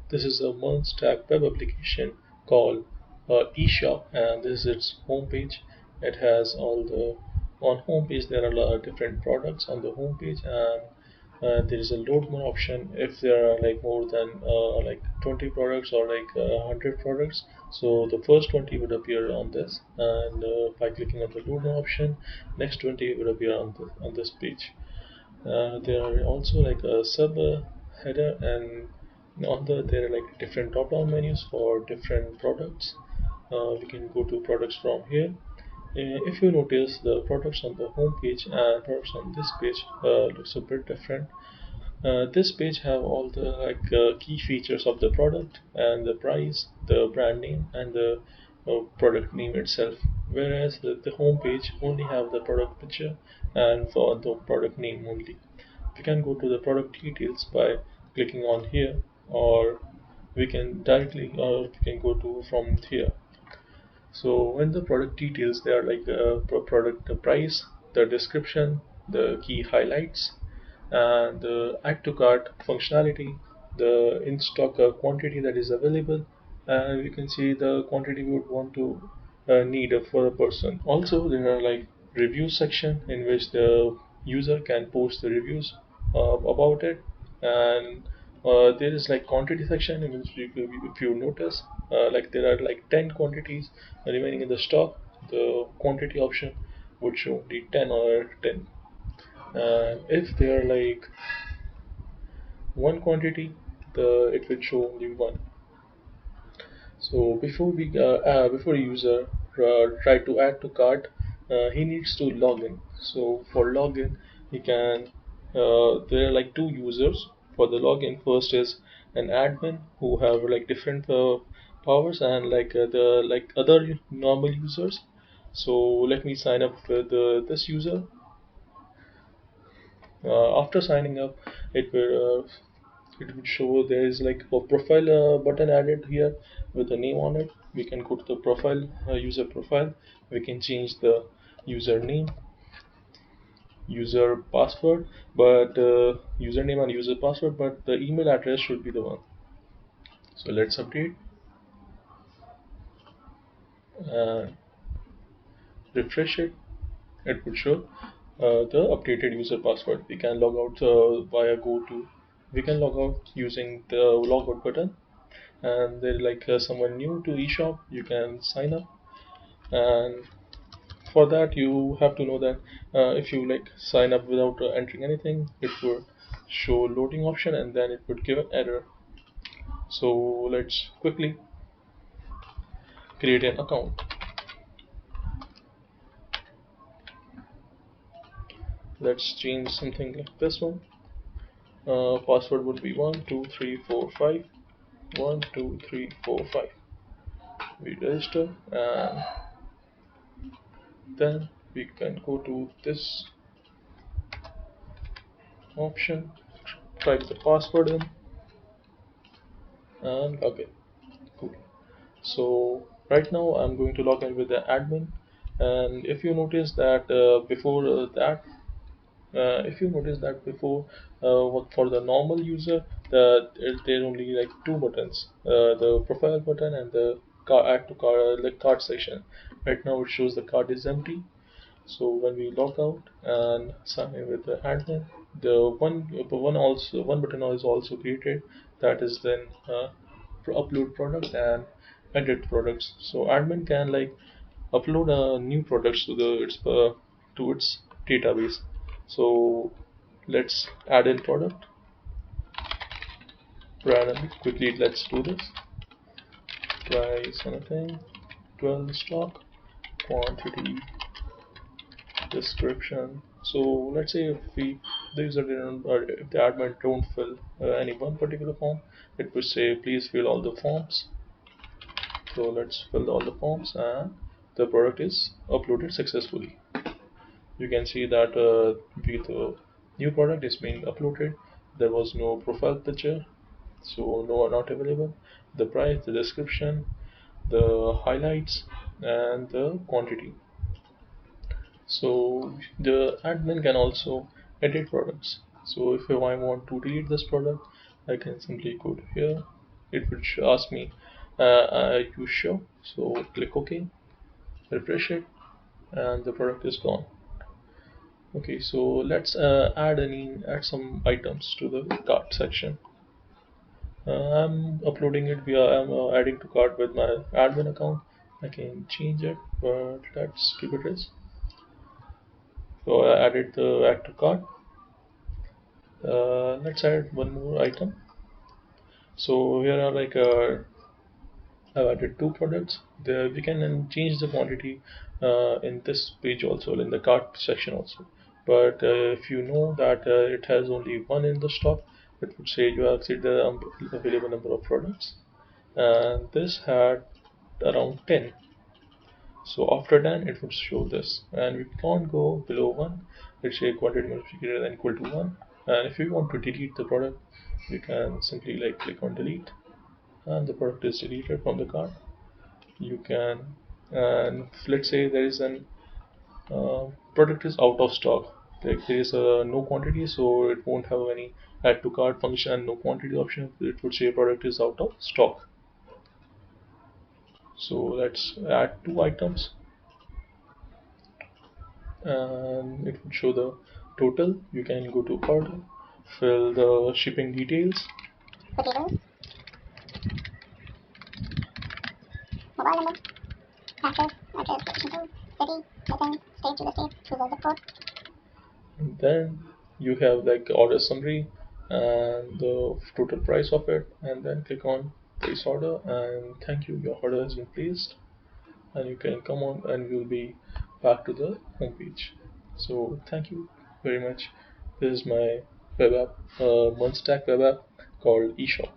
This is a MERN stack web application called Eshop, and this is its homepage. It has all the on homepage there are a lot of different products on the homepage, and there is a load more option if there are like more than like 20 products or like 100 products. So the first 20 would appear on this, and by clicking on the load more option, next 20 would appear on this page. There are also like a sub header, and on there are like different drop down menus for different products. We can go to products from here. If you notice, the products on the home page and products on this page looks a bit different. This page have all the like key features of the product and the price, the brand name, and the product name itself. Whereas the home page only have the product picture and for the product name only. We can go to the product details by clicking on here, or we can directly, or we can go to from here. So in the product details, they are like product the price, the description, the key highlights, and the add to cart functionality, the in stock quantity that is available, and we can see the quantity we would want to need for a person. Also, there are like review section in which the user can post the reviews about it, and there is like quantity section in which if you notice, like there are like 10 quantities remaining in the stock. The quantity option would show only 10 or 10, and if they are like one quantity, the it will show only one. So before a user try to add to cart, he needs to log in. So for login, he can there are like two users for the login. First is an admin who have like different powers, and like the like other normal users. So let me sign up with this user. After signing up, it will it would show there is like a profile button added here with a name on it. We can go to the profile, user profile. We can change the username, user password, but username and user password, but the email address should be the one. So let's update and refresh it. It would show the updated user password. We can log out via go to. We can log out using the logout button, and there like someone new to eShop, you can sign up. And for that, you have to know that if you like sign up without entering anything, it would show loading option, and then it would give an error. So let's quickly create an account. Let's change something like this one. Password would be 12345 12345. We register, and then we can go to this option, type the password in, and log in. Cool. So right now I'm going to log in with the admin, and if you notice that if you notice that before for the normal user, there are only like two buttons, the profile button and the add to cart, the cart section. Right now it shows the cart is empty. So when we log out and sign in with the admin, one button is also created, that is then upload product and edit products. So admin can like upload new products to its database. So let's add in product randomly. Quickly, let's do this. Price anything, 12 stock, quantity, description. So let's say if the user didn't, or if the admin don't fill any one particular form, it would say please fill all the forms. So let's fill all the forms, and the product is uploaded successfully. You can see that the new product is being uploaded. There was no profile picture, so no, not available. The price, the description, the highlights, and the quantity. So the admin can also edit products. So if I want to delete this product, I can simply go to here, it would ask me, are you sure? So click OK, refresh it, and the product is gone. Okay, so let's add some items to the cart section. I'm uploading it via I'm adding to cart with my admin account. I can change it, but let's keep it as. So I added the add to cart. Let's add one more item. So here are I've added two products. There we can then change the quantity in this page also, in the cart section also. But if you know that it has only one in the stock, it would say you have exceeded the available number of products. And this had around 10. So after 10, it would show this, and we can't go below 1. Let's say quantity must be greater than equal to 1. And if you want to delete the product, you can simply click on delete, and the product is deleted from the cart. You can, and let's say there is an product is out of stock, like there is no quantity, so it won't have any add to cart function and no quantity option. It would say product is out of stock. So let's add two items, and it would show the total. You can go to order, fill the shipping details, potatoes, mobile number, address, location to, city, missing, state to the state, choose a zip code. and then you have order summary and the total price of it, and then click on place order, and thank you, your order has been placed. And you can come on and you'll be back to the home page. So thank you very much. This is my web app, one stack web app called Eshop.